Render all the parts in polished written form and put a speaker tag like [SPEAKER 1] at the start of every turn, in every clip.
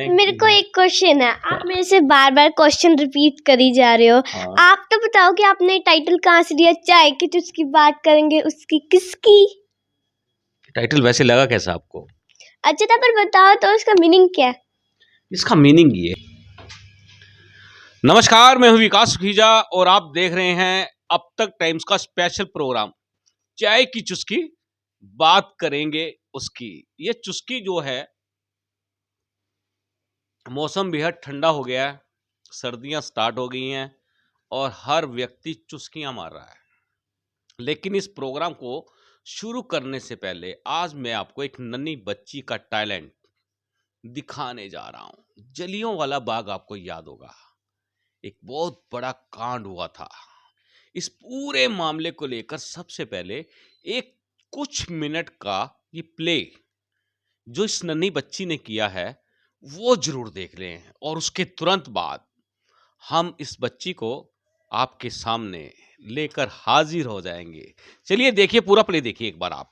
[SPEAKER 1] मेरे को एक क्वेश्चन है। आप मेरे से बार बार क्वेश्चन रिपीट करी जा रहे हो।
[SPEAKER 2] हाँ।
[SPEAKER 1] आप तो बताओ कि आपने टाइटल कहाँ से लिया? चाय की जिसकी बात करेंगे उसकी किसकी?
[SPEAKER 2] टाइटल वैसे लगा कैसा आपको?
[SPEAKER 1] अच्छा था, पर बताओ तो उसका मीनिंग क्या है?
[SPEAKER 2] इसका मीनिंग ये। नमस्कार, मैं हूं विकास सुखीजा और आप देख रहे हैं अब तक टाइम्स का स्पेशल प्रोग्राम चाय की चुस्की, बात करेंगे उसकी। ये चुस्की जो है, मौसम बेहद ठंडा हो गया है, सर्दियां स्टार्ट हो गई हैं और हर व्यक्ति चुस्कियां मार रहा है। लेकिन इस प्रोग्राम को शुरू करने से पहले आज मैं आपको एक नन्ही बच्ची का टैलेंट दिखाने जा रहा हूं। जलियांवाला बाग आपको याद होगा, एक बहुत बड़ा कांड हुआ था। इस पूरे मामले को लेकर सबसे पहले एक कुछ मिनट का ये प्ले जो इस नन्ही बच्ची ने किया है वो जरूर देख लें और उसके तुरंत बाद हम इस बच्ची को आपके सामने लेकर हाजिर हो जाएंगे। चलिए देखिए, पूरा प्ले देखिए एक बार आप।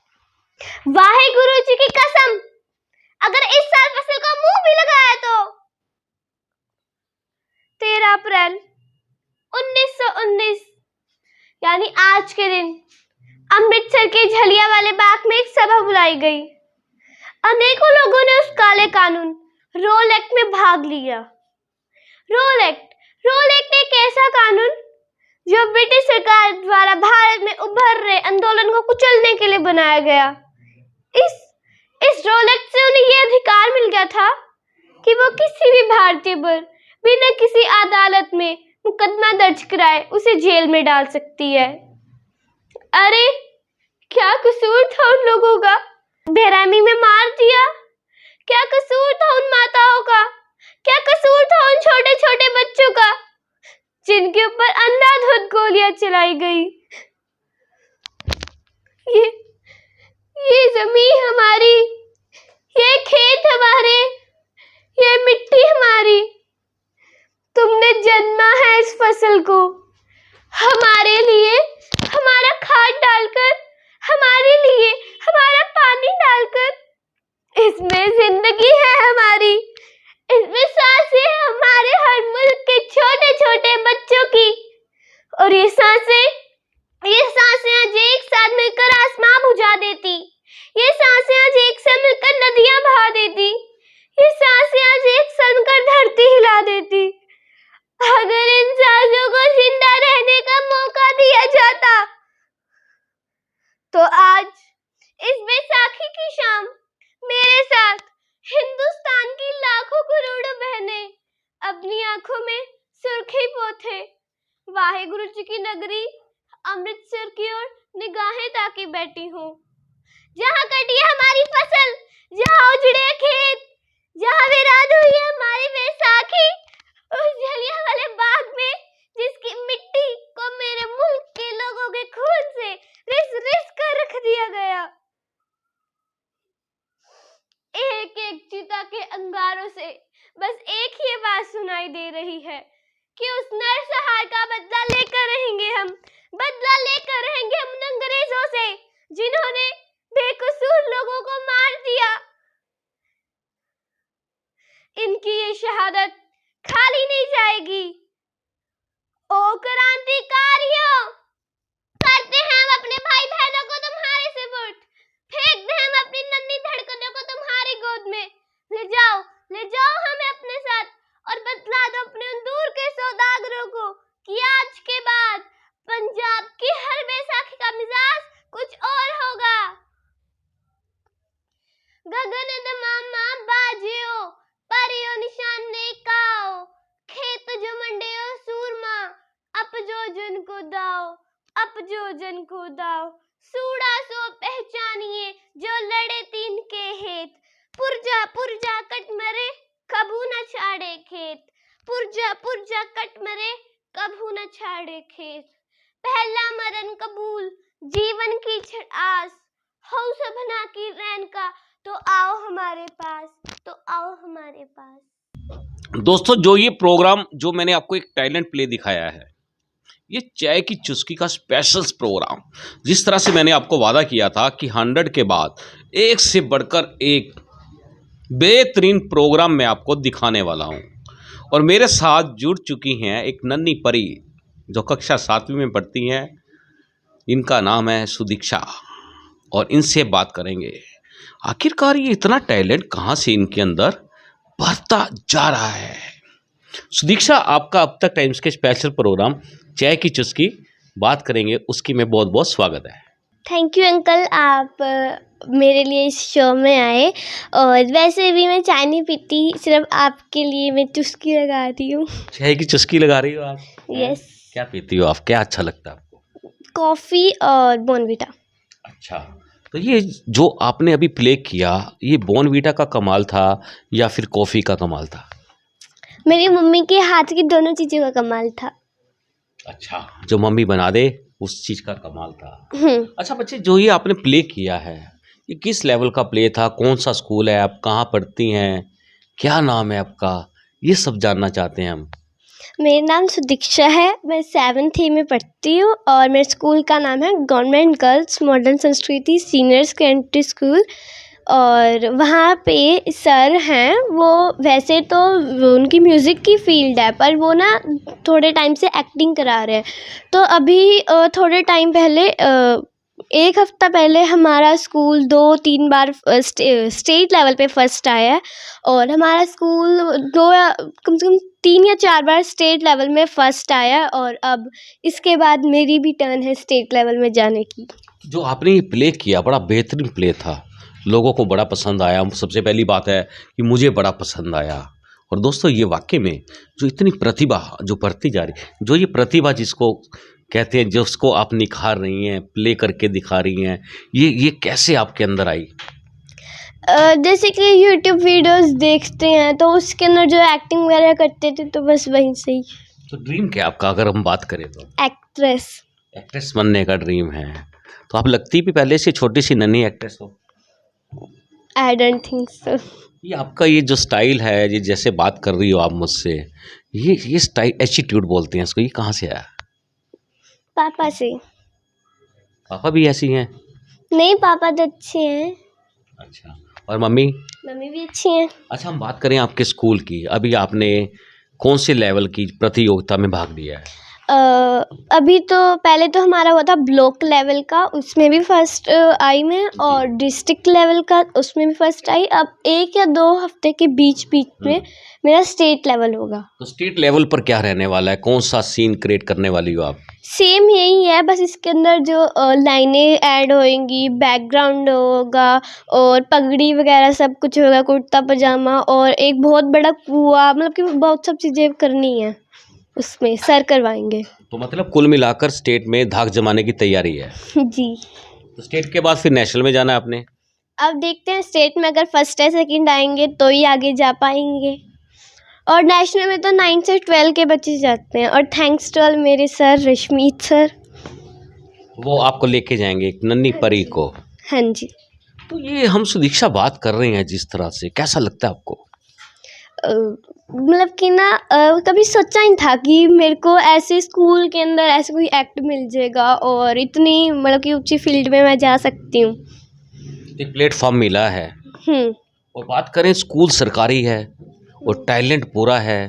[SPEAKER 1] वाहेगुरु जी की कसम, अगर इस साल फसल का मुंह भी लगाया तो 13 अप्रैल 1919 यानी आज के दिन अमृतसर के जलियांवाले बाग में एक सभा बुलाई गई। अनेकों लोगों ने उस काले कानून रोल एक्ट में भाग लिया। रोल एक्ट एक ऐसा कानून जो ब्रिटिश सरकार द्वारा भारत में उभर रहे आंदोलन को कुचलने के लिए बनाया गया। इस रोल एक्ट से उन्हें यह अधिकार मिल गया था कि वो किसी भी भारतीय पर बिना किसी अदालत में मुकदमा दर्ज कराए उसे जेल में डाल सकती है। अरे क्या कसूर था उन लोगों का? बेरहमी में मार दिया। क्या कसूर था उन माताओं का? क्या कसूर था उन छोटे छोटे बच्चों का जिनके ऊपर अंधाधुंध गोलियां चलाई गई? ये जमीन हमारी, ये खेत हमारे, ये मिट्टी हमारी। तुमने जन्मा है इस फसल को हमारे लिए, हमारा खाद डालकर, हमारे लिए हमारा पानी डालकर। इसमें जिंदगी है हमारी, इसमें सांसें हैं हमारे हर मुल्क के छोटे छोटे बच्चों की। और ये सांसें आज एक साथ मिलकर आसमां बुझा देती। ये सांसें आज एक साथ मिलकर नदियां बहा देती। ये सांसें आज एक साथ मिलकर धरती हिला देती। अगर इन सांसों को जिंदा रहने का मौका दिया जाता तो आज इस बैसाखी की शाम मेरे साथ हिंदुस्तान की लाखों करोड़ों बहनें अपनी आंखों में सुर्खी पोते वाहेगुरु जी की नगरी अमृतसर की ओर निगाहें ताकि बैठी हूँ। जहाँ कटी है हमारी फसल, जहाँ उजड़े खेत, जहाँ विराज हुई है हमारी बैसाखी, उस जलियांवाले बाग में जिसकी मिट्टी को मेरे मुल्क के लोगों के खून से रिस कर रख दिया गया। एक एक चिता के अंगारों से बस एक ही आवाज सुनाई दे रही है कि उस नरसंहार का बदला लेकर रहेंगे हम। बदला लेकर रहेंगे हम उन अंग्रेजों से जिन्होंने बेकसूर लोगों को मार दिया। इनकी ये शहादत खाली नहीं जाएगी। ओ क्रांतिकारियों, करते हैं हम अपने भाई बहनों को तुम्हारे सुपुर्द, फेंक दें हम अपनी नन्ही धड़कनों को तुम्हारी गोद में। ले जाओ हमें अपने साथ और बतला दो अपने उन दूर के सौदागरों को कि आज के बाद पंजाब की हर बैसाखी का मिजाज कुछ और होगा। गगन दमामा बाजियो, परियो निशान ने काओ, खेत जो मंडियो सूरमा, अप जो जन को दाओ, अप जो जन को दाओ। सूड़ा सो पहचानिए जो लड़े तीन के हेत, पुरजा कट मरे कभू न छाड़े खेत। पुरजा कट मरे कभू न छाड़े खेत। पहला मरण कबूल जीवन की छड़ास, हौ सभना की रैन का तो आओ हमारे पास।
[SPEAKER 2] दोस्तों, जो ये प्रोग्राम जो मैंने आपको एक टैलेंट प्ले दिखाया है, ये चाय की चुस्की का स्पेशल प्रोग्राम। जिस तरह से मैंने आपको वादा किया था कि 100 के बाद एक से बढ़कर एक बेहतरीन प्रोग्राम मैं आपको दिखाने वाला हूँ। और मेरे साथ जुड़ चुकी हैं एक नन्ही परी जो कक्षा 7वीं में पढ़ती हैं। इनका नाम है सुदीक्षा और इनसे बात करेंगे आखिरकार ये इतना टैलेंट कहाँ से इनके अंदर बढ़ता जा रहा है। सुदीक्षा, आपका अब तक टाइम्स के स्पेशल प्रोग्राम चाय की चुस्की बात करेंगे उसकी मैं बहुत बहुत स्वागत है।
[SPEAKER 1] थैंक यू अंकल, आप मेरे लिए इस शो में आए। और वैसे भी मैं चाय नहीं पीती, सिर्फ आपके लिए मैं चुस्की लगा रही हूँ।
[SPEAKER 2] चाय की चुस्की लगा रही हो आप?
[SPEAKER 1] यस।
[SPEAKER 2] क्या पीती हो आप? क्या अच्छा लगता है आपको?
[SPEAKER 1] कॉफ़ी और बॉर्नविटा।
[SPEAKER 2] अच्छा, तो ये जो आपने अभी प्ले किया ये बॉर्नविटा का कमाल था या फिर कॉफ़ी का कमाल था?
[SPEAKER 1] मेरी मम्मी के हाथ की दोनों चीज़ों का कमाल था।
[SPEAKER 2] अच्छा, जो मम्मी बना दे उस चीज़ का कमाल था।
[SPEAKER 1] हम्म।
[SPEAKER 2] अच्छा बच्चे, जो ये आपने प्ले किया है ये किस लेवल का प्ले था? कौन सा स्कूल है? आप कहाँ पढ़ती हैं? क्या नाम है आपका? ये सब जानना चाहते हैं हम।
[SPEAKER 1] मेरा नाम सुदीक्षा है, मैं 7th A में पढ़ती हूँ और मेरे स्कूल का नाम है गवर्नमेंट गर्ल्स मॉडर्न संस्कृति सीनियर सेकेंडरी स्कूल। और वहाँ पे सर हैं, वो वैसे तो उनकी म्यूज़िक की फील्ड है, पर वो ना थोड़े टाइम से एक्टिंग करा रहे हैं। तो अभी थोड़े टाइम पहले एक हफ्ता पहले हमारा स्कूल 2-3 बार स्टेट लेवल पे फर्स्ट आया है। और हमारा स्कूल कम से कम 3 या 4 बार स्टेट लेवल में फर्स्ट आया। और अब इसके बाद मेरी भी टर्न है स्टेट लेवल में जाने की।
[SPEAKER 2] जो आपने ये प्ले किया बड़ा बेहतरीन प्ले था, लोगों को बड़ा पसंद आया। सबसे पहली बात है कि मुझे बड़ा पसंद आया। और दोस्तों ये वाकई में जो इतनी प्रतिभा जो बढ़ती जा रही, जो ये प्रतिभा जिसको कहते हैं, जिसको आप निखार रही हैं, प्ले करके दिखा रही हैं, ये कैसे आपके अंदर आई?
[SPEAKER 1] जैसे कि यूट्यूब वीडियोस देखते हैं तो उसके अंदर जो एक्टिंग वगैरह करते थे, तो बस वहीं से ही।
[SPEAKER 2] तो ड्रीम क्या है आपका, अगर हम बात करें तो?
[SPEAKER 1] एक्ट्रेस।
[SPEAKER 2] एक्ट्रेस बनने का ड्रीम है। तो आप लगती भी पहले से छोटी सी नन्ही एक्ट्रेस हो।
[SPEAKER 1] I don't think so.
[SPEAKER 2] ये आपका ये जो स्टाइल है, ये जैसे बात कर रही हो आप मुझसे, ये स्टाइल एटीट्यूड बोलते हैं इसको, ये कहाँ से आया?
[SPEAKER 1] पापा से।
[SPEAKER 2] पापा भी ऐसी हैं?
[SPEAKER 1] नहीं, पापा तो अच्छे हैं।
[SPEAKER 2] अच्छा, और मम्मी?
[SPEAKER 1] मम्मी भी अच्छी हैं।
[SPEAKER 2] अच्छा, हम बात करें आपके स्कूल की, अभी आपने कौन से लेवल की प्रतियोगिता में भाग लिया है?
[SPEAKER 1] अभी तो पहले तो हमारा हुआ था ब्लॉक लेवल का, उसमें भी फर्स्ट आई मैं। और डिस्ट्रिक्ट लेवल का उसमें भी फर्स्ट आई। अब 1 या 2 हफ्ते के बीच में मेरा स्टेट लेवल होगा।
[SPEAKER 2] तो स्टेट लेवल पर क्या रहने वाला है? कौन सा सीन क्रिएट करने वाली हो आप?
[SPEAKER 1] सेम यही है, बस इसके अंदर जो लाइनें ऐड होएंगी, बैकग्राउंड होगा और पगड़ी वगैरह सब कुछ होगा, कुर्ता पजामा और एक बहुत बड़ा कुआं, मतलब कि बहुत सब चीज़ें करनी है, उसमें सर करवाएंगे।
[SPEAKER 2] तो मतलब कुल मिलाकर स्टेट में धाक जमाने की तैयारी है।
[SPEAKER 1] जी।
[SPEAKER 2] तो स्टेट के बाद फिर नेशनल में जाना है आपने?
[SPEAKER 1] अब देखते हैं, स्टेट में अगर फर्स्ट या सेकंड आएंगे तो ही आगे जा पाएंगे। और नेशनल में तो 9 से 12 के बच्चे जाते हैं। और थैंक्स टू ऑल मेरे सर, रश्मीत सर,
[SPEAKER 2] वो आपको लेके जाएंगे एक नन्ही परी को।
[SPEAKER 1] हाँ जी।
[SPEAKER 2] तो ये हम सुदीक्षा बात कर रहे हैं जिस तरह से, कैसा लगता है आपको?
[SPEAKER 1] मतलब कि ना कभी सोचा नहीं था कि मेरे को ऐसे स्कूल के अंदर ऐसे कोई एक्ट मिल जाएगा और इतनी मतलब कि ऊंची फील्ड में मैं जा सकती हूँ।
[SPEAKER 2] एक प्लेटफॉर्म मिला है। और बात करें, स्कूल सरकारी है और टैलेंट पूरा है,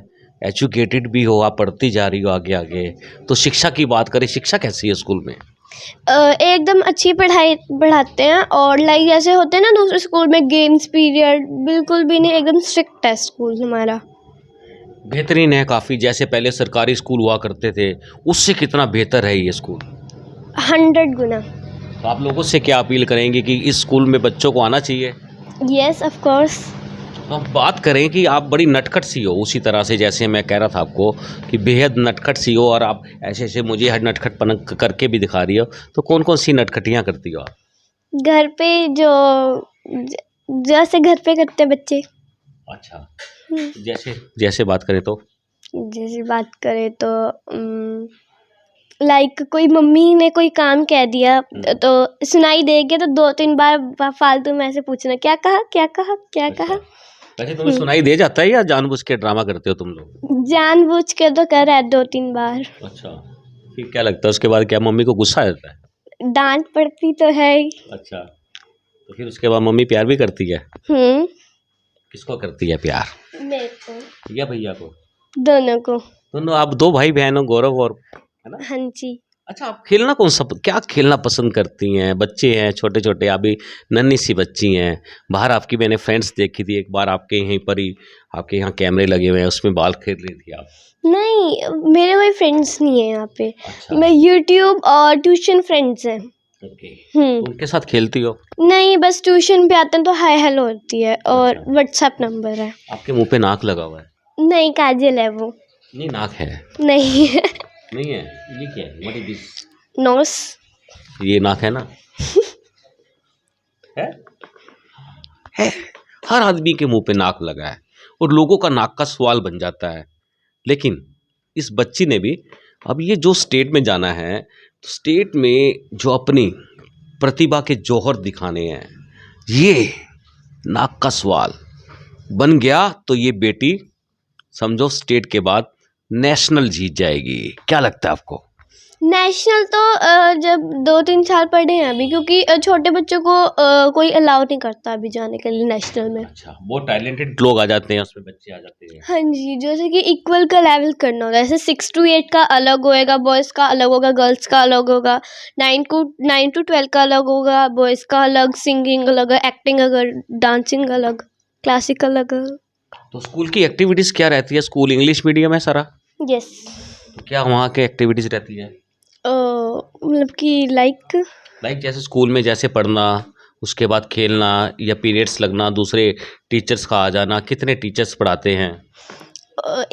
[SPEAKER 2] एजुकेटेड भी हो, आप पढ़ती जा रही हो आगे आगे। तो शिक्षा की बात करें, शिक्षा कैसी है स्कूल में?
[SPEAKER 1] एकदम अच्छी पढ़ाई पढ़ाते हैं। और लाइक जैसे होते हैं ना दूसरे स्कूल में गेम्स पीरियड, बिल्कुल भी नहीं, एकदम स्ट्रिक्ट है स्कूल हमारा।
[SPEAKER 2] बेहतरीन है काफ़ी। जैसे पहले सरकारी स्कूल हुआ करते थे उससे कितना बेहतर है ये स्कूल?
[SPEAKER 1] 100 गुना।
[SPEAKER 2] तो आप लोगों से क्या अपील करेंगे कि इस स्कूल में बच्चों को आना चाहिए?
[SPEAKER 1] Yes, of course.
[SPEAKER 2] तो हम बात करें कि आप बड़ी नटखट सी हो, उसी तरह से जैसे मैं कह रहा था आपको कि बेहद नटखट सी हो, और आप ऐसे ऐसे मुझे हर नटखटपन करके भी दिखा रही हो। तो कौन कौन सी नटखटियाँ करती हो आप?
[SPEAKER 1] घर पे जो जैसे घर पे करते हैं बच्चे।
[SPEAKER 2] अच्छा, जैसे जैसे बात करें तो?
[SPEAKER 1] जैसे बात करें तो लाइक कोई मम्मी ने कोई काम कह दिया तो सुनाई देगी तो 2-3 बार फालतू में ऐसे पूछना, क्या कहा क्या कहा क्या कहा।
[SPEAKER 2] वैसे तुम्हें सुनाई दे जाता है या जानबूझ के ड्रामा करते हो तुम लोग?
[SPEAKER 1] जानबूझ के तो कर रहा है 2-3 बार।
[SPEAKER 2] अच्छा, फिर क्या लगता है उसके बाद? क्या मम्मी को गुस्सा आ जाता है?
[SPEAKER 1] डांट पड़ती तो है ही।
[SPEAKER 2] अच्छा, तो फिर उसके बाद मम्मी प्यार भी करती है? किसको करती है प्यार?
[SPEAKER 1] मेरे को,
[SPEAKER 2] या भैया को?
[SPEAKER 1] दोनों को।
[SPEAKER 2] दोनों, आप दो भाई बहन हो, गौरव और, है ना?
[SPEAKER 1] हाँ जी।
[SPEAKER 2] अच्छा, आप खेलना कौन सा, क्या खेलना पसंद करती हैं? बच्चे हैं छोटे छोटे, अभी नन्ही सी बच्ची हैं। बाहर आपकी मैंने फ्रेंड्स देखी थी एक बार, आपके यहीं पर ही, आपके यहाँ कैमरे लगे हुए हैं, उसमें बाल खेल रही थी आप।
[SPEAKER 1] नहीं, मेरे कोई फ्रेंड्स नहीं है यहाँ पे।
[SPEAKER 2] अच्छा।
[SPEAKER 1] मैं यूट्यूब और ट्यूशन फ्रेंड्स हैं।
[SPEAKER 2] ओके।
[SPEAKER 1] हम्म।
[SPEAKER 2] उनके साथ खेलती हो?
[SPEAKER 1] नहीं, बस ट्यूशन पे आते हैं तो हाय हेलो होती है और
[SPEAKER 2] अच्छा।
[SPEAKER 1] व्हाट्सएप नंबर है।
[SPEAKER 2] आपके मुंह पे नाक लगा हुआ है?
[SPEAKER 1] नहीं, काजल है वो।
[SPEAKER 2] नहीं, नाक है।
[SPEAKER 1] नहीं है।
[SPEAKER 2] नहीं है? ये क्या है? What is this?
[SPEAKER 1] नोस।
[SPEAKER 2] ये नाक है ना? है? है। हर आदमी के मुंह पे नाक लगा है और लोगों का नाक का सवाल बन जाता है। लेकिन इस बच्ची ने भी अब ये जो स्टेट में जाना है, तो स्टेट में जो अपनी प्रतिभा के जौहर दिखाने हैं, ये नाक का सवाल बन गया तो ये बेटी समझो स्टेट के बाद नेशनल जीत जाएगी। क्या लगता है आपको?
[SPEAKER 1] नेशनल तो जब 2-3 साल पढ़े हैं अभी, क्योंकि छोटे बच्चों को कोई अलाउ नहीं करता अभी जाने के लिए नेशनल में।
[SPEAKER 2] अच्छा, बहुत टैलेंटेड लोग आ जाते हैं उसमें, बच्चे आ जाते हैं।
[SPEAKER 1] हाँ जी, जैसे कि इक्वल का लेवल करना होता है। जैसे 6 to 8 का अलग होएगा, बॉयज़ का अलग होगा, गर्ल्स का अलग होगा। 9 to 12 का अलग होगा, बॉयज़ का अलग, सिंगिंग अलग, एक्टिंग अलग, डांसिंग अलग, क्लासिकल अलग।
[SPEAKER 2] तो स्कूल की एक्टिविटीज़ क्या रहती है? स्कूल इंग्लिश मीडियम है सारा?
[SPEAKER 1] यस।
[SPEAKER 2] तो क्या वहाँ के एक्टिविटीज़ रहती है?
[SPEAKER 1] मतलब कि
[SPEAKER 2] लाइक जैसे स्कूल में जैसे पढ़ना, उसके बाद खेलना या पीरियड्स लगना, दूसरे टीचर्स का आ जाना। कितने टीचर्स पढ़ाते हैं?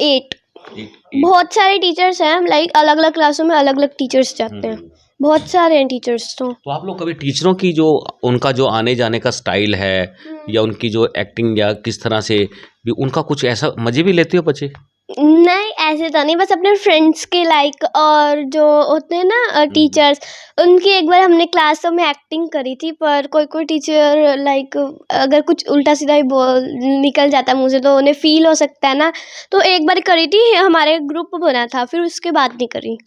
[SPEAKER 1] 8।
[SPEAKER 2] एक,
[SPEAKER 1] बहुत सारे टीचर्स हैं, लाइक अलग अलग क्लासों में अलग अलग टीचर्स जाते हैं। बहुत सारे हैं टीचर्स तो
[SPEAKER 2] आप लोग कभी टीचरों की जो उनका जो आने जाने का स्टाइल है या उनकी जो एक्टिंग या किस तरह से भी उनका कुछ ऐसा मजे भी लेते हो बच्चे?
[SPEAKER 1] नहीं, ऐसे तो नहीं, बस अपने फ्रेंड्स के लाइक, और जो होते हैं ना टीचर्स, उनकी एक बार हमने क्लासों में एक्टिंग करी थी। पर कोई कोई टीचर लाइक अगर कुछ उल्टा सीधा ही बोल निकल जाता है मुँह से तो उन्हें फील हो सकता है ना। तो एक बार करी थी, हमारे ग्रुप बना था, फिर उसके बाद नहीं करी।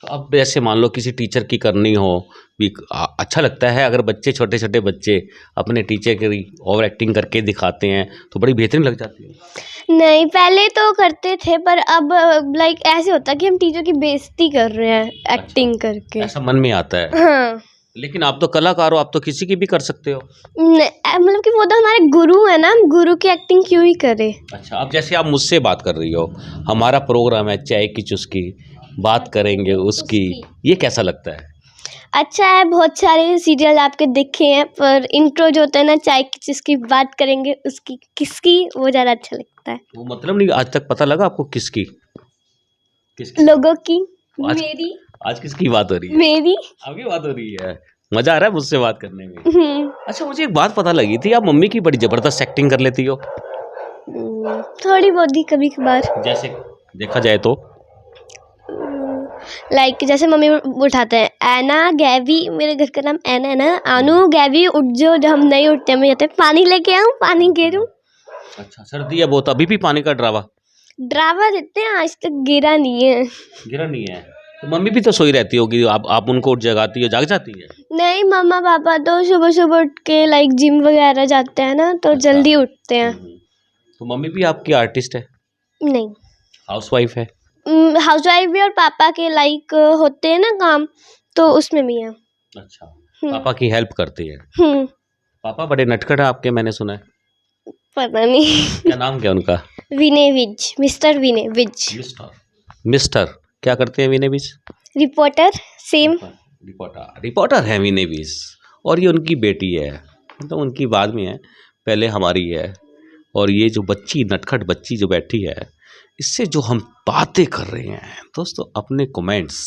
[SPEAKER 2] तो अब ऐसे मान लो किसी टीचर की करनी हो भी, अच्छा लगता है अगर बच्चे, छोटे छोटे बच्चे अपने टीचर की ओवर एक्टिंग करके दिखाते हैं तो बड़ी बेहतरीन लग जाती है।
[SPEAKER 1] नहीं, पहले तो करते थे, पर अब लाइक ऐसे होता है कि हम टीचर की बेइज्जती कर रहे हैं एक्टिंग करके।
[SPEAKER 2] ऐसा मन में आता है।
[SPEAKER 1] हाँ।
[SPEAKER 2] लेकिन आप तो कलाकार हो, आप तो किसी की भी कर सकते हो।
[SPEAKER 1] मतलब कि वो तो हमारे गुरु है ना, हम गुरु की एक्टिंग क्यों ही करें।
[SPEAKER 2] अच्छा, अब जैसे आप मुझसे बात कर रही हो, हमारा प्रोग्राम है चाय की चुस्की, बात करेंगे उसकी, ये कैसा लगता है?
[SPEAKER 1] अच्छा है। बहुत सारे सीरियल आपके देखे हैं, पर इंट्रो जो होता है ना, चाय की जिसकी बात करेंगे उसकी किसकी, वो ज़्यादा अच्छा लगता है।
[SPEAKER 2] वो मतलब नहीं, आज तक पता लगा आपको किसकी? किसकी?
[SPEAKER 1] लोगों की।
[SPEAKER 2] आज
[SPEAKER 1] मेरी।
[SPEAKER 2] आज किसकी बात हो रही है?
[SPEAKER 1] मेरी।
[SPEAKER 2] आपकी बात हो रही है। मजा आ रहा है मुझसे बात करने में। अच्छा, मुझे एक बात पता लगी थी, आप मम्मी की बड़ी जबरदस्त एक्टिंग कर लेती हो।
[SPEAKER 1] थोड़ी बहुत ही कभी कभार।
[SPEAKER 2] जैसे देखा जाए तो
[SPEAKER 1] लाइक जैसे मम्मी उठाते हैं, ऐना गैवी, मेरे घर का नाम ऐना है ना, आनू गैवी उठ जो, जब हम नहीं उठते हमें कहते हैं पानी लेके आऊँ, पानी गिरूँ।
[SPEAKER 2] अच्छा, सर्दी है बहुत, अभी भी पानी का
[SPEAKER 1] ड्रामा देते हैं, आज तक गिरा नहीं है।
[SPEAKER 2] गिरा नहीं है? तो मम्मी भी तो सोई रहती होगी, आप उनको उठ जगाती हो, जाग जाती है?
[SPEAKER 1] नहीं, मम्मा पापा तो सुबह सुबह उठ के लाइक जिम वगैरह जाते हैं ना, तो
[SPEAKER 2] अच्छा।
[SPEAKER 1] जल्दी उठते हैं।
[SPEAKER 2] तो मम्मी भी आपकी आर्टिस्ट है?
[SPEAKER 1] नहीं,
[SPEAKER 2] हाउसवाइफ है?
[SPEAKER 1] हाउसवाइफ भी, और पापा के लाइक होते हैं ना काम, तो उसमें भी है।
[SPEAKER 2] अच्छा, पापा की हेल्प करती है?
[SPEAKER 1] हम्म।
[SPEAKER 2] पापा बड़े नटखट है आपके, मैंने सुना है।
[SPEAKER 1] पता नहीं।
[SPEAKER 2] क्या नाम क्या उनका?
[SPEAKER 1] विनय विज, मिस्टर विनय विज।
[SPEAKER 2] मिस्टर क्या करते हैं Vinay Vij?
[SPEAKER 1] Reporter, same.
[SPEAKER 2] Reporter है विनय विज, और ये उनकी बेटी है, मतलब उनकी बाद में है, पहले हमारी है। और ये जो बच्ची, नटखट बच्ची जो बैठी है, इससे जो हम बातें कर रहे हैं दोस्तों, अपने कमेंट्स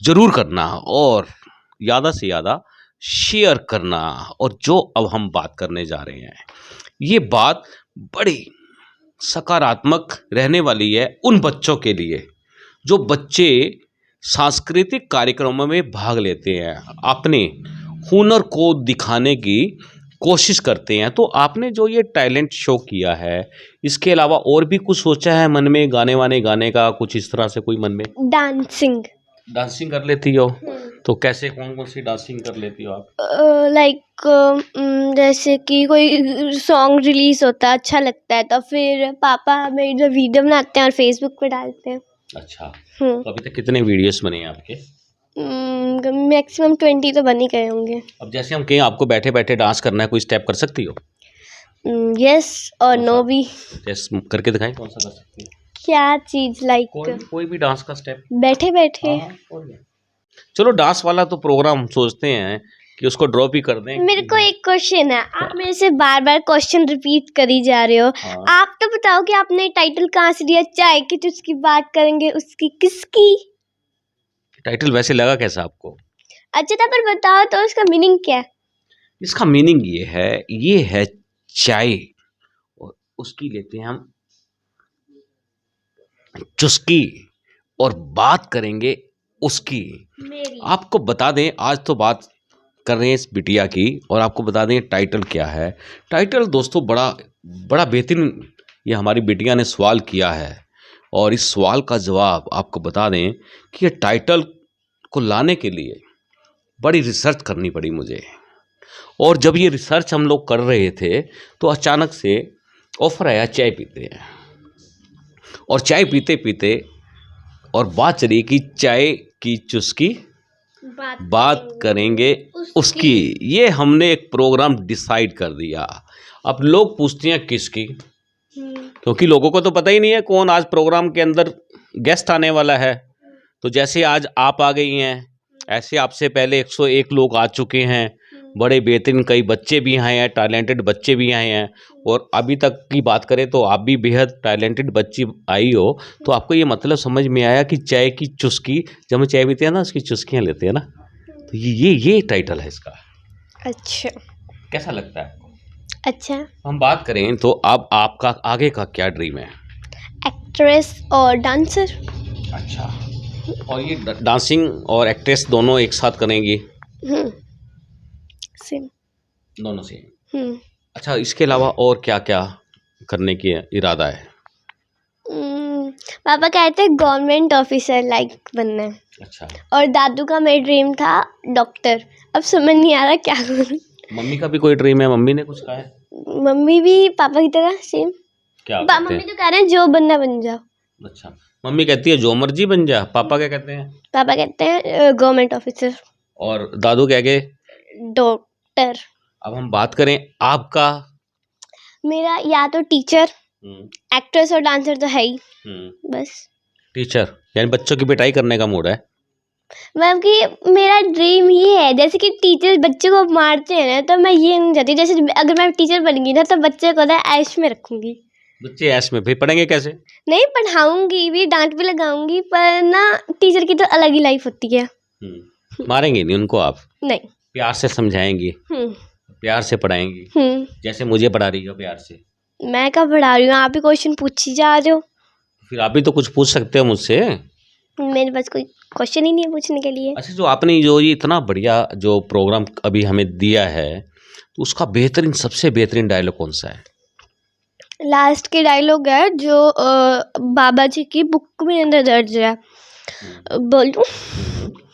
[SPEAKER 2] जरूर करना और ज़्यादा से ज़्यादा शेयर करना। और जो अब हम बात करने जा रहे हैं, ये बात बड़ी सकारात्मक रहने वाली है उन बच्चों के लिए जो बच्चे सांस्कृतिक कार्यक्रमों में भाग लेते हैं, अपने हुनर को दिखाने की कोशिश करते हैं। तो आपने जो ये टैलेंट शो किया है, इसके अलावा और भी कुछ सोचा है मन में, गाने वाने गाने का, कुछ इस तरह से कोई मन में?
[SPEAKER 1] डांसिंग।
[SPEAKER 2] डांसिंग कर लेती हो? तो कैसे कौन कौन सी डांसिंग कर लेती हो आप?
[SPEAKER 1] लाइक जैसे कि कोई सॉन्ग रिलीज होता है, अच्छा लगता है, तो फिर पापा मेरी जो वीडियो बनाते हैं और फेसबुक पे डालते हैं।
[SPEAKER 2] अच्छा, तो अभी तक कितने वीडियोस बने हैं आपके?
[SPEAKER 1] मैक्सिमम 20 तो बन ही गए होंगे।
[SPEAKER 2] अब जैसे हम कहें आपको बैठे बैठे डांस करना है, कोई स्टेप कर सकती हो?
[SPEAKER 1] यस और
[SPEAKER 2] कौन
[SPEAKER 1] नो
[SPEAKER 2] सा?
[SPEAKER 1] भी।
[SPEAKER 2] जैसे करके दिखाएं, कौन सा कर सकती हो?
[SPEAKER 1] क्या चीज? लाइक
[SPEAKER 2] कोई भी डांस का स्टेप।
[SPEAKER 1] बैठे बैठे।
[SPEAKER 2] हाँ, और क्या। चलो डांस वाला तो प्रोग्राम सोचते हैं कि उसको ड्रॉप ही कर दें।
[SPEAKER 1] मेरे को एक क्वेश्चन है, आप मेरे से बार बार क्वेश्चन रिपीट करी जा रहे हो।
[SPEAKER 2] हाँ।
[SPEAKER 1] आप तो बताओ कि आपने टाइटल कहाँ से लिया? चाय की जिसकी बात करेंगे उसकी, किसकी?
[SPEAKER 2] टाइटल वैसे लगा कैसा आपको?
[SPEAKER 1] अच्छा था, पर बताओ तो उसका मीनिंग क्या है?
[SPEAKER 2] इसका मीनिंग ये है चाय, और उसकी लेते हैं हम चुस्की, और बात करेंगे उसकी।
[SPEAKER 1] मेरी।
[SPEAKER 2] आपको बता दें, आज तो बात कर रहे हैं इस बिटिया की, और आपको बता दें टाइटल क्या है। टाइटल दोस्तों बड़ा बड़ा बेहतरीन ये हमारी बिटिया ने सवाल किया है, और इस सवाल का जवाब आपको बता दें कि ये टाइटल को लाने के लिए बड़ी रिसर्च करनी पड़ी मुझे। और जब ये रिसर्च हम लोग कर रहे थे तो अचानक से ऑफर आया चाय पीते हैं, और चाय पीते पीते और बात चली कि चाय की चुस्की बात करेंगे उसकी। ये हमने एक प्रोग्राम डिसाइड कर दिया। अब लोग पूछते हैं किसकी, क्योंकि लोगों को तो पता ही नहीं है कौन आज प्रोग्राम के अंदर गेस्ट आने वाला है। तो जैसे आज आप आ गई हैं, ऐसे आपसे पहले 101 लोग आ चुके हैं, बड़े बेहतरीन कई बच्चे भी आए हैं, टैलेंटेड बच्चे भी आए हैं। और अभी तक की बात करें तो आप भी बेहद टैलेंटेड बच्ची आई हो। तो आपको ये मतलब समझ में आया कि चाय की चुस्की, जब हम चाय पीते हैं ना उसकी चुस्कियाँ लेते हैं ना, तो ये टाइटल है इसका।
[SPEAKER 1] अच्छा।
[SPEAKER 2] कैसा लगता है आपको?
[SPEAKER 1] अच्छा।
[SPEAKER 2] हम बात करें तो अब आपका आगे का क्या ड्रीम है?
[SPEAKER 1] एक्ट्रेस और डांसर।
[SPEAKER 2] अच्छा, और ये डांसिंग और एक्ट्रेस दोनों एक साथ करेंगी?
[SPEAKER 1] सेम।
[SPEAKER 2] दोनों से। अच्छा, इसके अलावा और क्या क्या करने की इरादा है?
[SPEAKER 1] पापा कहते हैं गवर्नमेंट ऑफिसर लाइक बनना है।
[SPEAKER 2] अच्छा,
[SPEAKER 1] और दादू का मेरा ड्रीम था डॉक्टर। अब समझ नहीं आ रहा क्या करूं।
[SPEAKER 2] मम्मी का भी कोई ड्रीम है? मम्मी ने कुछ कहा है?
[SPEAKER 1] मम्मी भी पापा की तरह सेम।
[SPEAKER 2] क्या कहते
[SPEAKER 1] मम्मी
[SPEAKER 2] हैं?
[SPEAKER 1] तो कह रहे हैं जो बनना बन जाओ।
[SPEAKER 2] अच्छा, मम्मी कहती है जो मर्जी बन जा, पापा क्या कहते हैं?
[SPEAKER 1] पापा कहते हैं गवर्नमेंट ऑफिसर।
[SPEAKER 2] और दादू क्या कहे?
[SPEAKER 1] डॉक्टर।
[SPEAKER 2] अब हम बात करें आपका।
[SPEAKER 1] मेरा या तो टीचर, एक्ट्रेस और डांसर तो है ही। बस
[SPEAKER 2] टीचर यानी बच्चों की पिटाई करने का मूड है?
[SPEAKER 1] मतलब कि मेरा ड्रीम ये है, जैसे कि टीचर बच्चों को मारते हैं ना, तो मैं ये नहीं चाहती। जैसे अगर मैं टीचर बन गई ना तो बच्चे को ना ऐश में रखूंगी।
[SPEAKER 2] बच्चे ऐश में? फिर पढ़ेंगे कैसे?
[SPEAKER 1] नहीं पढ़ाऊंगी भी, डांट भी लगाऊंगी, पर ना टीचर की तो अलग ही लाइफ होती है।
[SPEAKER 2] मारेंगे नहीं उनको आप?
[SPEAKER 1] नहीं।
[SPEAKER 2] प्यार से समझाएंगी, प्यार से पढ़ाएंगी, जैसे मुझे पढ़ा रही हो प्यार से।
[SPEAKER 1] मैं कब पढ़ा रही हूँ? आप ही क्वेश्चन पूछी जा रहे हो।
[SPEAKER 2] फिर आप भी तो कुछ पूछ सकते हो मुझसे।
[SPEAKER 1] मेरे पास कोई क्वेश्चन ही नहीं है पूछने के लिए।
[SPEAKER 2] अच्छा, जो आपने जो ये इतना बढ़िया जो प्रोग्राम अभी हमें दिया है, तो उसका बेहतरीन सबसे बेहतरीन डायलॉग कौन सा है?
[SPEAKER 1] लास्ट के डायलॉग है जो बाबा जी की बुक में अंदर दर्ज है। बोलूं?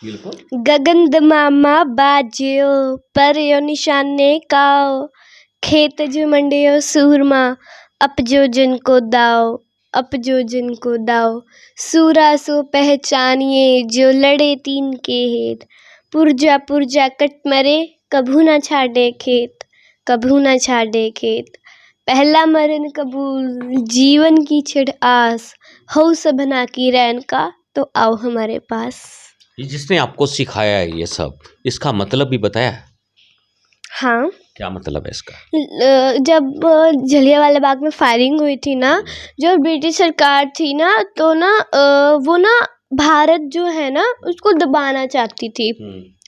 [SPEAKER 2] बिल्कुल।
[SPEAKER 1] गगन मामा बाजियो पर यो निशाने काओ, खेत जो मंडियो सूरमा, अपजो जिनको दाओ, अपजो जिनको दाओ, सूरा सो पहचानिए जो लड़े तीन के हेत, पुरजा पुरजा कट मरे कभू ना छाड़े खेत, कभू ना छाड़े खेत, पहला मरण कबूल जीवन की छिड़ आस, हो सबना की रैन का तो आओ हमारे पास।
[SPEAKER 2] ये जिसने आपको सिखाया है ये सब, इसका मतलब भी बताया है?
[SPEAKER 1] हाँ।
[SPEAKER 2] क्या मतलब है इसका?
[SPEAKER 1] जब जलियांवाला बाग में फायरिंग हुई थी ना, जो ब्रिटिश सरकार थी ना, तो ना वो ना भारत जो है ना उसको दबाना चाहती थी,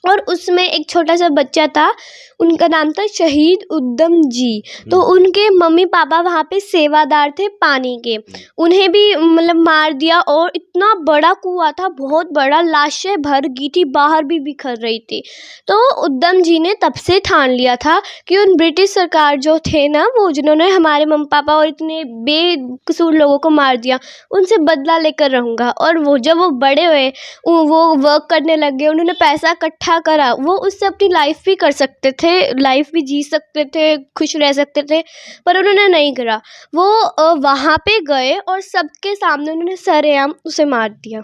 [SPEAKER 1] और उसमें एक छोटा सा बच्चा था, उनका नाम था शहीद उद्यम जी। तो उनके मम्मी पापा वहाँ पे सेवादार थे पानी के, उन्हें भी मतलब मार दिया। और इतना बड़ा कुआं था, बहुत बड़ा, लाशें भर गई थी, बाहर भी बिखर रही थी। तो उद्यम जी ने तब से ठान लिया था कि उन ब्रिटिश सरकार जो थे ना, वो जिन्होंने हमारे मम्मी पापा और इतने बेकसूर लोगों को मार दिया, उनसे बदला लेकर रहूँगा। और वो जब वो बड़े हुए, वो वर्क करने लगे, उन्होंने पैसा इकट्ठा करा, वो उससे अपनी लाइफ भी कर सकते थे, लाइफ भी जी सकते थे, खुश रह सकते थे, पर उन्होंने नहीं करा। वो वहाँ पे गए और सबके सामने उन्होंने सरेआम उसे मार दिया।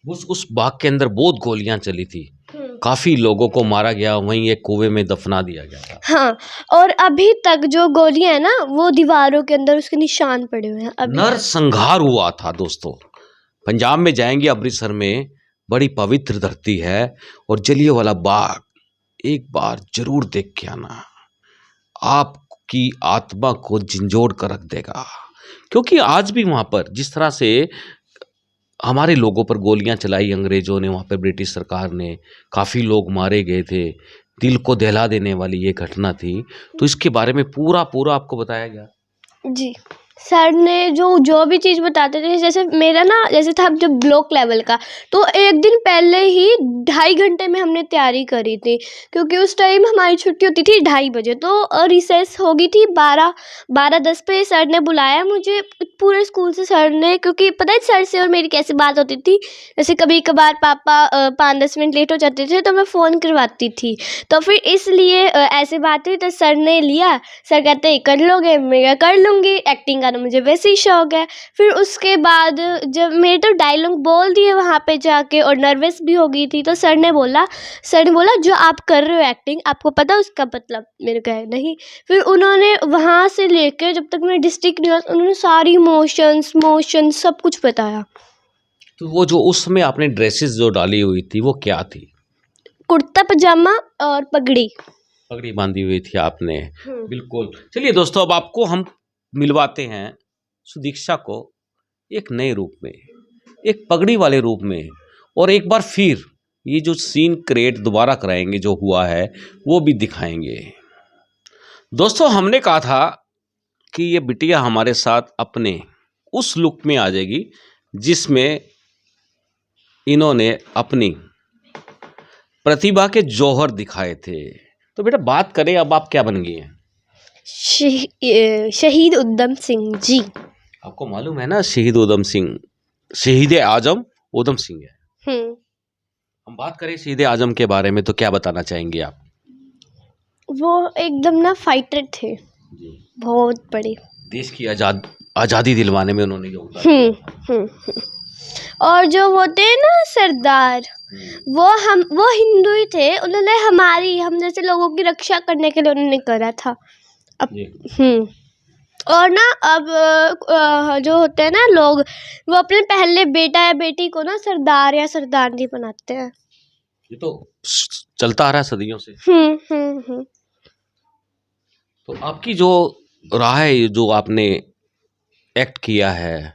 [SPEAKER 2] उस बाग के अंदर बहुत गोलियां चली थी, काफी लोगों को मारा गया, वहीं एक कुएं में दफना दिया गया था।
[SPEAKER 1] हाँ, और अभी तक जो गोलियां है ना, वो दीवारों के अंदर उसके निशान पड़े हुए हैं अभी तक।
[SPEAKER 2] नरसंहार हुआ था दोस्तों। पंजाब में जाएंगे, अमृतसर में, बड़ी पवित्र धरती है, और जलियांवाला बाग एक बार जरूर देख के आना, आपकी आत्मा को झंझोड़ कर रख देगा। क्योंकि आज भी वहाँ पर जिस तरह से हमारे लोगों पर गोलियां चलाई अंग्रेजों ने, वहाँ पर ब्रिटिश सरकार ने, काफ़ी लोग मारे गए थे, दिल को दहला देने वाली ये घटना थी। तो इसके बारे में पूरा आपको बताया गया।
[SPEAKER 1] जी, सर ने जो भी चीज़ बताते थे, जैसे मेरा ना, जैसे था जब ब्लॉक लेवल का, तो एक दिन पहले ही 2.5 घंटे में हमने तैयारी करी थी, क्योंकि उस टाइम हमारी छुट्टी होती थी 2:30 बजे। तो रिसेस हो गई थी 12:10 पे। सर ने बुलाया मुझे पूरे स्कूल से, सर ने, क्योंकि पता है सर से और मेरी कैसी बात होती थी, जैसे कभी कभार पापा 5-10 मिनट लेट हो जाते थे तो मैं फ़ोन करवाती थी, तो फिर इसलिए ऐसी बात हुई। तो सर ने लिया, सर कहते कर लोगे, मैं कर लूँगी, एक्टिंग का तो मुझे वैसे ही शौक है। फिर उसके बाद जब मेरे तो डायलॉग बोल दिए वहाँ पे जाके, और नर्वस भी हो गई थी, तो सर ने बोला जो आप कर रहे हो एक्टिंग, आपको पता है उसका मतलब? मैंने कहा नहीं। फिर उन्होंने वहाँ से लेकर जब तक मैं डिस्ट्रिक्ट नहीं हुआ, उन्होंने सारी मोशन सब कुछ बताया।
[SPEAKER 2] तो वो जो उस समय आपने ड्रेसेस जो डाली हुई थी वो क्या थी?
[SPEAKER 1] कुर्ता पजामा और पगड़ी
[SPEAKER 2] बांधी हुई थी आपने, बिल्कुल। चलिए दोस्तों, अब आपको हम मिलवाते हैं सुदीक्षा को एक नए रूप में, एक पगड़ी वाले रूप में, और एक बार फिर ये जो सीन क्रिएट दोबारा कराएंगे, जो हुआ है वो भी दिखाएंगे। दोस्तों, हमने कहा था कि ये बिटिया हमारे साथ अपने उस लुक में आ जाएगी जिसमें इन्होंने अपनी प्रतिभा के जौहर दिखाए थे। तो बेटा बात करें, अब आप क्या बन गई हैं?
[SPEAKER 1] शहीद उद्यम सिंह जी।
[SPEAKER 2] आपको मालूम है ना, शहीद उधम सिंह, शहीद आजम उधम सिंह है। हम बात करें शहीद आजम के बारे में तो क्या बताना चाहेंगे आप?
[SPEAKER 1] वो एकदम ना फाइटर थे, बहुत बड़े,
[SPEAKER 2] देश की आज़ादी दिलवाने में उन्होंने योगदान।
[SPEAKER 1] और जो होते हैं ना सरदार, वो हिंदू ही थे, उन्होंने हम जैसे लोगों की रक्षा करने के लिए उन्होंने करा था। और ना अब जो होते हैं ना लोग, वो अपने पहले बेटा या बेटी को ना सरदार या सरदारनी बनाते हैं।
[SPEAKER 2] ये तो चलता आ रहा है सदियों से। तो आपकी जो राह है, जो आपने एक्ट किया है,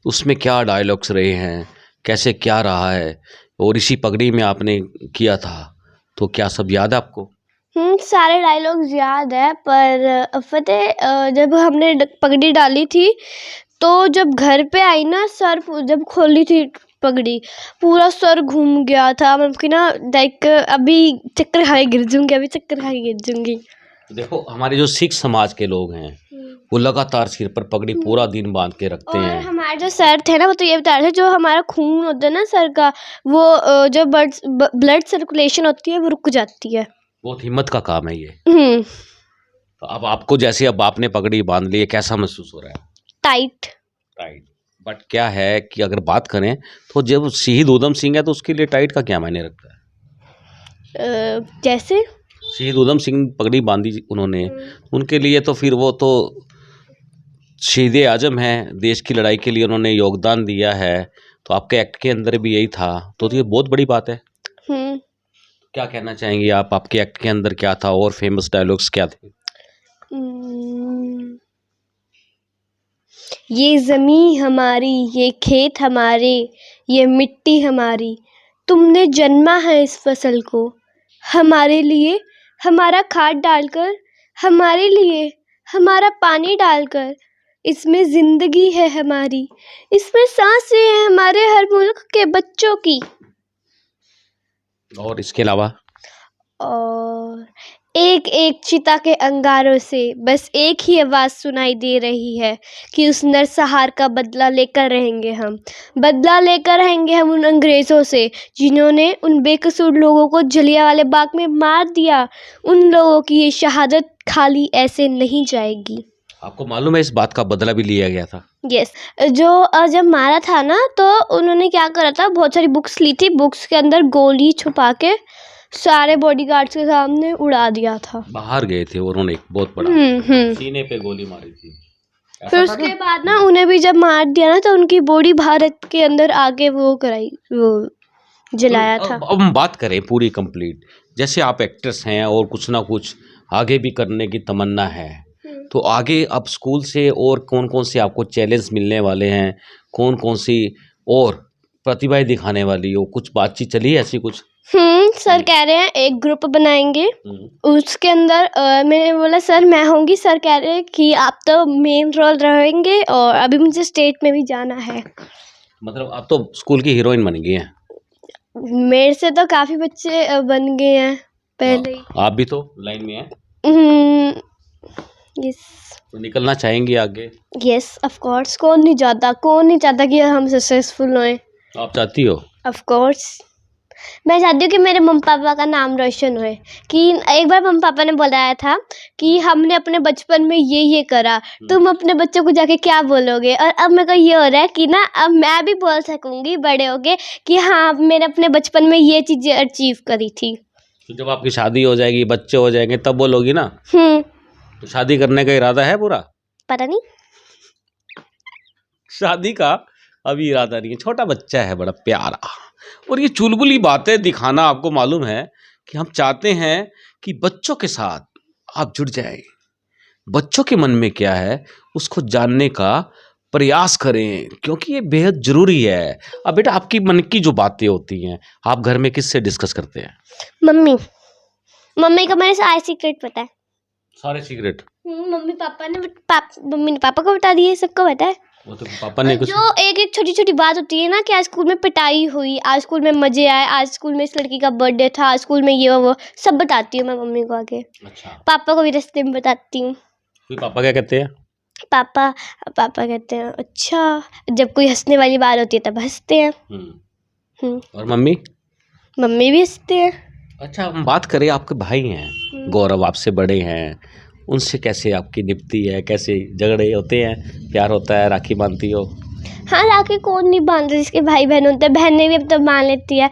[SPEAKER 2] उसमें क्या डायलॉग्स रहे हैं, कैसे क्या रहा है, और इसी पगड़ी में आपने किया था, तो क्या सब याद है आपको?
[SPEAKER 1] सारे डायलॉग्स याद है, पर फतेह जब हमने पगड़ी डाली थी, तो जब घर पे आई ना, सर जब खोली थी पगड़ी, पूरा सर घूम गया था। मैं कि ना लाइक अभी चक्कर खा के गिर जाऊंगी।
[SPEAKER 2] देखो, हमारे जो सिख समाज के लोग हैं वो लगातार सिर पर पगड़ी पूरा दिन बांध के रखते
[SPEAKER 1] और
[SPEAKER 2] हैं।
[SPEAKER 1] हमारे जो सर थे ना, वो तो ये बता रहे थे, जो हमारा खून होता है ना सर का, वो जो ब्लड सर्कुलेशन होती है वो रुक जाती है।
[SPEAKER 2] बहुत हिम्मत का काम है ये। तो अब आपको, जैसे अब आपने पगड़ी बांध ली है, कैसा महसूस हो रहा है?
[SPEAKER 1] टाइट।
[SPEAKER 2] बट क्या है कि अगर बात करें तो जब शहीद उधम सिंह है तो उसके लिए टाइट का क्या मायने रखता है?
[SPEAKER 1] जैसे
[SPEAKER 2] शहीद उधम सिंह पगड़ी बांधी उन्होंने, उनके लिए तो फिर वो तो शहीद आजम है, देश की लड़ाई के लिए उन्होंने योगदान दिया है। तो आपके एक्ट के अंदर भी यही था, तो ये बहुत बड़ी बात है। क्या कहना चाहेंगे आप, आपके एक्ट के अंदर क्या था और फेमस डायलॉग्स क्या थे?
[SPEAKER 1] ये ज़मीं हमारी, ये खेत हमारे, ये मिट्टी हमारी, तुमने जन्मा है इस फसल को, हमारे लिए हमारा खाद डालकर, हमारे लिए हमारा पानी डालकर। इसमें जिंदगी है हमारी, इसमें सांसें हैं हमारे हर मुल्क के बच्चों की।
[SPEAKER 2] और इसके अलावा
[SPEAKER 1] और एक एक चिता के अंगारों से बस एक ही आवाज़ सुनाई दे रही है कि उस नरसंहार का बदला लेकर रहेंगे हम। बदला लेकर रहेंगे हम उन अंग्रेज़ों से जिन्होंने उन बेकसूर लोगों को जलियांवाले बाग में मार दिया। उन लोगों की ये शहादत खाली ऐसे नहीं जाएगी।
[SPEAKER 2] आपको मालूम है इस बात का बदला भी लिया गया था?
[SPEAKER 1] यस, जो जब मारा था ना तो उन्होंने क्या करा था, बहुत सारी बुक्स ली थी, बुक्स के अंदर गोली छुपा के सारे बॉडीगार्ड्स के सामने उड़ा दिया था।
[SPEAKER 2] बाहर गए थे और उन्होंने एक बहुत बड़ा सीने पे गोली मारी थी।
[SPEAKER 1] फिर
[SPEAKER 2] ऐसा था
[SPEAKER 1] उसके
[SPEAKER 2] ना?
[SPEAKER 1] बाद ना उन्हें भी जब मार दिया ना तो उनकी बॉडी भारत के अंदर आके वो जलाया था।
[SPEAKER 2] अब हम बात करें पूरी कंप्लीट, जैसे आप एक्ट्रेस हैं और कुछ ना कुछ आगे भी करने की तमन्ना है, तो आगे अब स्कूल से और कौन कौन से आपको चैलेंज मिलने वाले हैं, कौन कौन सी और प्रतिभाएं दिखाने वाली हो, कुछ बातचीत चली है ऐसी कुछ?
[SPEAKER 1] सर कह रहे हैं एक ग्रुप बनाएंगे, उसके अंदर मैंने बोला सर मैं होंगी। सर कह रहे हैं कि आप तो मेन रोल रहेंगे और अभी मुझे स्टेट में भी जाना है।
[SPEAKER 2] मतलब आप तो स्कूल की हीरोइन बन गई हैं।
[SPEAKER 1] मेरे से तो काफ़ी बच्चे बन गए हैं पहले ही।
[SPEAKER 2] आप भी तो लाइन में हैं,
[SPEAKER 1] यस
[SPEAKER 2] तो निकलना चाहेंगी आगे?
[SPEAKER 1] यस ऑफ कोर्स, कौन नहीं चाहता कि हम सक्सेसफुल होएं।
[SPEAKER 2] आप चाहती हो?
[SPEAKER 1] ऑफ कोर्स मैं चाहती हूँ कि मेरे मम्मी पापा का नाम रोशन होए। कि एक बार मम्मी पापा ने बताया था कि हमने अपने बचपन में ये करा, तुम अपने बच्चों को जाके क्या बोलोगे। और अब मेरे को ये हो रहा है कि ना अब मैं भी बोल सकूँगी बड़े होके कि हाँ मैंने अपने बचपन में ये चीज़ें अचीव करी थी।
[SPEAKER 2] तो जब आपकी शादी हो जाएगी, बच्चे हो जाएंगे, तब बोलोगी ना? तो शादी करने का इरादा है पूरा?
[SPEAKER 1] पता नहीं,
[SPEAKER 2] शादी का अभी इरादा नहीं है, छोटा बच्चा है बड़ा प्यारा। और ये चुलबुली बातें दिखाना, आपको मालूम है कि हम चाहते हैं कि बच्चों के साथ आप जुड़ जाएं, बच्चों के मन में क्या है उसको जानने का प्रयास करें, क्योंकि ये बेहद जरूरी है। अब बेटा आपकी मन की जो बातें होती हैं आप घर में किससे डिस्कस करते हैं?
[SPEAKER 1] मम्मी का मेरे सारे सीक्रेट पता है।
[SPEAKER 2] सारे सीक्रेट?
[SPEAKER 1] मम्मी ने पापा को बता दिए, सबको पता है।
[SPEAKER 2] वो तो पापा ने कुछ
[SPEAKER 1] जो एक एक छोटी छोटी बात होती है ना कि आज स्कूल में पिटाई हुई, आज स्कूल में मजे आए, आज स्कूल में इस लड़की का बर्थडे था, आज स्कूल में ये वो सब बताती हूँ मैं मम्मी को आगे।
[SPEAKER 2] अच्छा,
[SPEAKER 1] पापा को भी रास्ते में बताती हूँ।
[SPEAKER 2] फिर पापा क्या कहते हैं?
[SPEAKER 1] पापा कहते हैं अच्छा, जब कोई हंसने वाली बात होती है तब हंसते हैं।
[SPEAKER 2] और मम्मी?
[SPEAKER 1] मम्मी भी हंसते हैं।
[SPEAKER 2] अच्छा, हम बात करें, आपके भाई हैं गौरव, आपसे बड़े हैं, उनसे कैसे आपकी निपटी है, कैसे झगड़े होते हैं, प्यार होता है, राखी बांधती हो?
[SPEAKER 1] हाँ, राखी कौन नहीं बांधता जिसके भाई बहन होते हैं, बहनें भी अब तो बांध लेती है।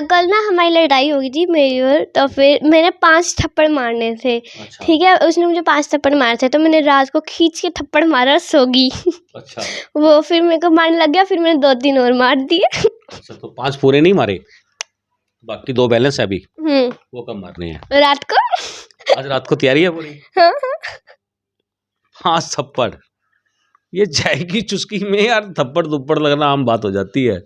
[SPEAKER 1] कल ना हमारी लड़ाई हो गई थी मेरी और, तो फिर मैंने 5 थप्पड़ मारने थे।
[SPEAKER 2] अच्छा।
[SPEAKER 1] ठीक है, उसने मुझे 5 थप्पड़ मारे थे तो मैंने रात को खींच के थप्पड़ मारा, सो गई।
[SPEAKER 2] अच्छा।
[SPEAKER 1] वो फिर मेरे को मारने लग गया, फिर मैंने 2-3 और मार दिए।
[SPEAKER 2] अच्छा, तो 5 पूरे नहीं मारे, बाकी 2 बैलेंस है अभी, वो कब मारने हैं?
[SPEAKER 1] रात को।
[SPEAKER 2] आज रात को तैयारी है पूरी?
[SPEAKER 1] हाँ।
[SPEAKER 2] 5 थप्पड़, ये जाएगी चुस्की में यार, थप्पड़ थप्पड़ लगना आम बात हो जाती है,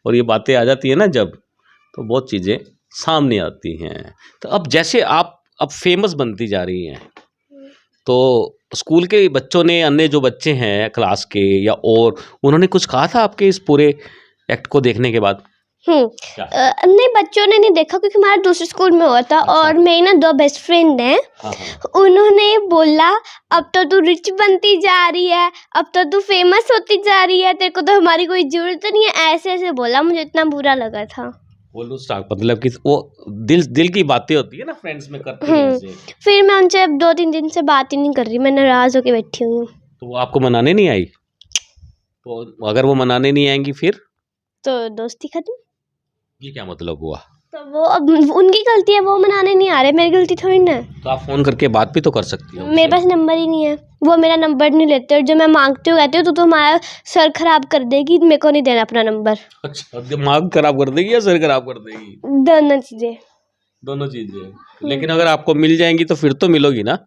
[SPEAKER 2] और ये बातें आ जाती है ना जब, तो बहुत चीज़ें सामने आती हैं। तो अब जैसे आप अब फेमस बनती जा रही हैं, तो स्कूल के बच्चों ने, अन्य जो बच्चे हैं क्लास के या और, उन्होंने कुछ कहा था आपके इस पूरे एक्ट को देखने के बाद?
[SPEAKER 1] नहीं, बच्चों ने नहीं देखा क्योंकि हमारा दूसरे स्कूल में हुआ था।
[SPEAKER 2] अच्छा।
[SPEAKER 1] और मेरी ना 2 बेस्ट फ्रेंड हैं।
[SPEAKER 2] हाँ।
[SPEAKER 1] उन्होंने बोला अब तो तू रिच बनती जा रही है, अब तो तू फेमस होती जा रही है, तेरे को तो हमारी कोई जरूरत नहीं है, ऐसे ऐसे बोला। मुझे इतना बुरा लगा था।
[SPEAKER 2] बोलो स्टार्ट, मतलब कि वो दिल की बातें होती है ना, फ्रेंड्स में करते हैं ऐसे।
[SPEAKER 1] फिर मैं उनसे अब 2-3 दिन से बात ही नहीं कर रही, मैं नाराज होके बैठी हुई हूँ।
[SPEAKER 2] तो वो आपको मनाने नहीं आई? तो अगर वो मनाने नहीं आएंगी फिर
[SPEAKER 1] तो दोस्ती खत्म।
[SPEAKER 2] ये क्या मतलब हुआ?
[SPEAKER 1] तो वो अब उनकी गलती है, वो मनाने नहीं आ रहे, मेरी गलती थोड़ी ना है।
[SPEAKER 2] तो आप फोन करके बात भी तो कर सकती हो।
[SPEAKER 1] मेरे पास नंबर ही नहीं है, वो मेरा नंबर नहीं लेते, और जो मैं मांगती हूँ कहती हूँ तो हमारा सर खराब कर देगी, मेरे को नहीं देना अपना नंबर।
[SPEAKER 2] अच्छा, दिमाग खराब कर देगी या सर खराब कर देगी?
[SPEAKER 1] दोनों चीजें।
[SPEAKER 2] लेकिन अगर आपको मिल जाएंगी तो फिर तो मिलोगी ना,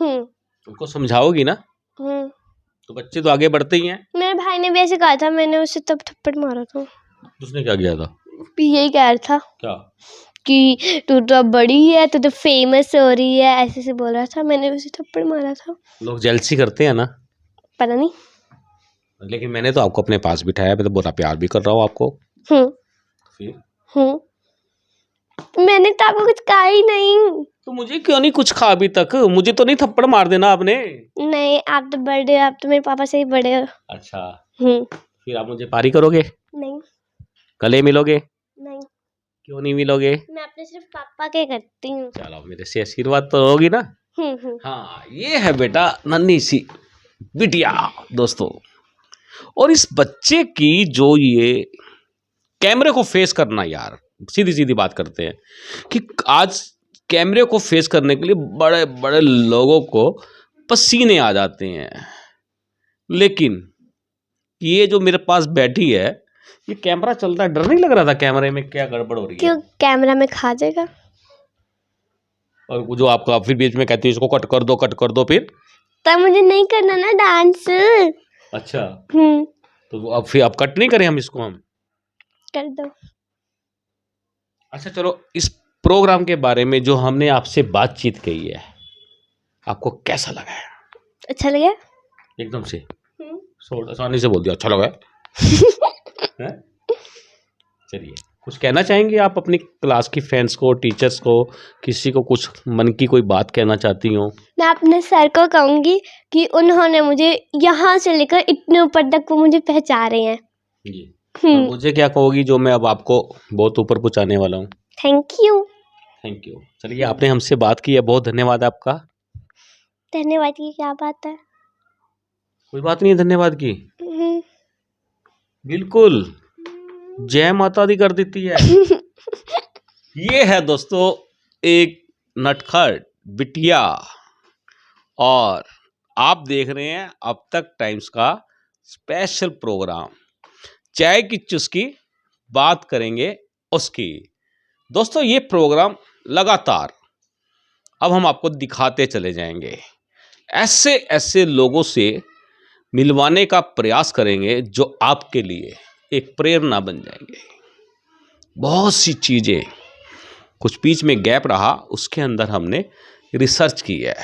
[SPEAKER 2] उनको समझाओगी ना, तो बच्चे तो आगे बढ़ते ही हैं।
[SPEAKER 1] मेरे भाई ने भी ऐसे कहा था, मैंने उसे तब थप्पड़ मारा था।
[SPEAKER 2] उसने क्या किया था?
[SPEAKER 1] यही कह रहा था
[SPEAKER 2] क्या?
[SPEAKER 1] कि तू तो बड़ी है, तू तो फेमस हो रही है, ऐसे ऐसे बोल रहा था। मैंने उसे थप्पड़ मारा था।
[SPEAKER 2] लोग जेलसी करते हैं ना,
[SPEAKER 1] पता नहीं।
[SPEAKER 2] लेकिन मैंने तो आपको अपने पास बिठाया, मैं तो बहुत प्यार भी कर रहा हूँ आपको। फिर
[SPEAKER 1] मैंने तो आपको कुछ कहा ही नहीं।
[SPEAKER 2] तो मुझे क्यों नहीं कुछ कहा अभी तक? मुझे तो नहीं थप्पड़ मार देना आपने।
[SPEAKER 1] नहीं, आप तो बड़े हो, आप तो मेरे पापा से ही बड़े हो।
[SPEAKER 2] अच्छा,
[SPEAKER 1] हम्म
[SPEAKER 2] फिर आप मुझे पारी करोगे?
[SPEAKER 1] नहीं
[SPEAKER 2] गले मिलोगे?
[SPEAKER 1] नहीं,
[SPEAKER 2] क्यों नहीं मिलोगे?
[SPEAKER 1] मैं अपने सिर्फ पापा के करती हूँ।
[SPEAKER 2] चलो, मेरे से आशीर्वाद तो होगी ना। हाँ, ये है बेटा नन्ही सी बिटिया दोस्तों। और इस बच्चे की जो ये कैमरे को फेस करना, यार सीधी सीधी बात करते हैं कि आज कैमरे को फेस करने के लिए बड़े बड़े लोगों को पसीने आ जाते हैं, लेकिन ये जो मेरे पास बैठी है, ये कैमरा चल रहा है, डर नहीं लग रहा था कैमरे में क्या गड़बड़ हो रही है?
[SPEAKER 1] क्यों, कैमरा में खा जाएगा।
[SPEAKER 2] और वो जो आपका फिर बीच में कहती है इसको कट कर दो फिर।
[SPEAKER 1] तब मुझे नहीं करना ना डांस।
[SPEAKER 2] अच्छा, तो अब फिर अब कट नहीं करें हम इसको, हम
[SPEAKER 1] कर दो।
[SPEAKER 2] अच्छा चलो, इस प्रोग्राम के बारे में जो हमने आपसे बातचीत की है, आपको कैसा लगा है?
[SPEAKER 1] अच्छा लगा?
[SPEAKER 2] एकदम से आसानी से बोल दिया, अच्छा लगा है? चलिए, कुछ कहना चाहेंगे आप अपनी क्लास की फ्रेंड्स को, टीचर्स को, किसी को कुछ मन की कोई बात कहना चाहती हो?
[SPEAKER 1] मैं अपने सर को कहूंगी कि उन्होंने मुझे यहाँ से लेकर इतने ऊपर तक वो मुझे पहुंचा रहे हैं
[SPEAKER 2] जी। और मुझे क्या कहोगी जो मैं अब आपको बहुत ऊपर पहुंचाने वाला हूँ?
[SPEAKER 1] Thank you.
[SPEAKER 2] Thank you. चलिए, आपने हमसे बात की है, बहुत धन्यवाद आपका।
[SPEAKER 1] धन्यवाद की क्या बात है?
[SPEAKER 2] कोई बात नहीं है धन्यवाद की, बिल्कुल जय माता दी कर देती है। ये है दोस्तों एक नटखट बिटिया, और आप देख रहे हैं अब तक टाइम्स का स्पेशल प्रोग्राम चाय की चुस्की, बात करेंगे उसकी। दोस्तों, ये प्रोग्राम लगातार अब हम आपको दिखाते चले जाएंगे, ऐसे ऐसे लोगों से मिलवाने का प्रयास करेंगे जो आपके लिए एक प्रेरणा बन जाएंगे। बहुत सी चीज़ें, कुछ बीच में गैप रहा, उसके अंदर हमने रिसर्च की है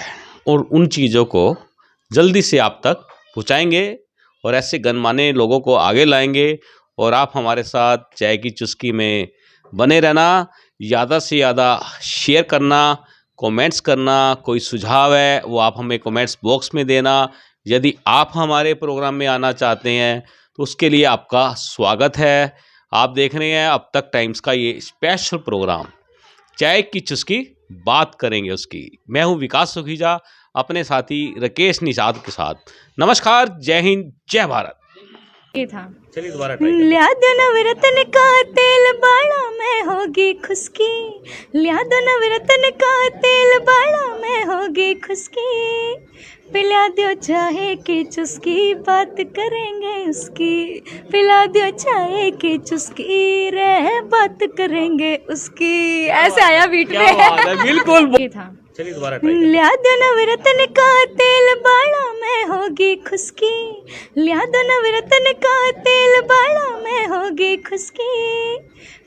[SPEAKER 2] और उन चीज़ों को जल्दी से आप तक पहुँचाएंगे और ऐसे गणमान्य लोगों को आगे लाएंगे। और आप हमारे साथ चाय की चुस्की में बने रहना, ज़्यादा से ज़्यादा शेयर करना, कमेंट्स करना, कोई सुझाव है वो आप हमें कमेंट्स बॉक्स में देना। यदि आप हमारे प्रोग्राम में आना चाहते हैं तो उसके लिए आपका स्वागत है। आप देख रहे हैं अब तक टाइम्स का ये स्पेशल प्रोग्राम चाय की चुस्की, बात करेंगे उसकी। मैं हूं विकास सुखीजा, अपने साथी राकेश निषाद के साथ। नमस्कार, जय हिंद, जय भारत।
[SPEAKER 3] ये था।
[SPEAKER 2] चलिए दोबारा ट्राई करते हैं।
[SPEAKER 3] लिया दो नवरत्न का तेल बाड़ा में होगी खुशकी, लिया दो नवरत्न का तेल बाड़ा में होगी खुशकी, पिला दो चाय की चुस्की, बात करेंगे उसकी, पिला दो चाय की चुस्की, रे बात करेंगे उसकी। ऐसे आया बीट
[SPEAKER 2] क्या बात है, बिल्कुल।
[SPEAKER 3] ये था।
[SPEAKER 2] चलिए दोबारा ट्राई करते हैं।
[SPEAKER 3] लिया दो नवरत्न का तेल बाड़ा में होगी खुशकी, लिया दो नवरत्न का तेल बाड़ा में होगी खुशकी,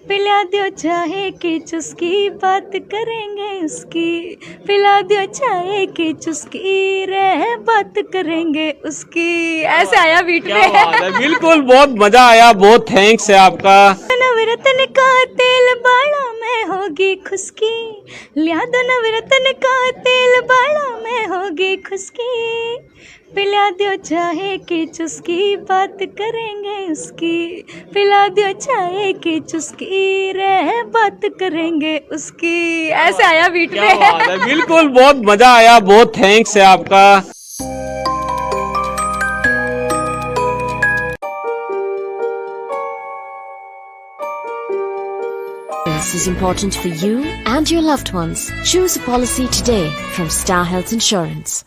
[SPEAKER 3] पिला दो चाय की चुस्की, बात करेंगे उसकी, पिला दो चाय की चुस्की, रे बात करेंगे उसकी। ऐसे आया बीट
[SPEAKER 2] क्या बात है, बिल्कुल, बहुत मजा आया, बहुत थैंक्स है आपका।
[SPEAKER 3] नवरत्न का तेल बाड़ा में होगी खुशकी, लिया दो नवरत्न का तेल बाड़ा में होगी खुशकी, पिला दो चाय की चुस्की, बात करेंगे उसकी, पिला दो चाय की चुस्की, रे बात करेंगे उसकी। ऐसे आया बीट
[SPEAKER 2] क्या बात है, बिल्कुल, बहुत मजा आया, बहुत थैंक्स है आपका।
[SPEAKER 4] This is important for you and your loved ones. Choose a policy today from Star Health Insurance.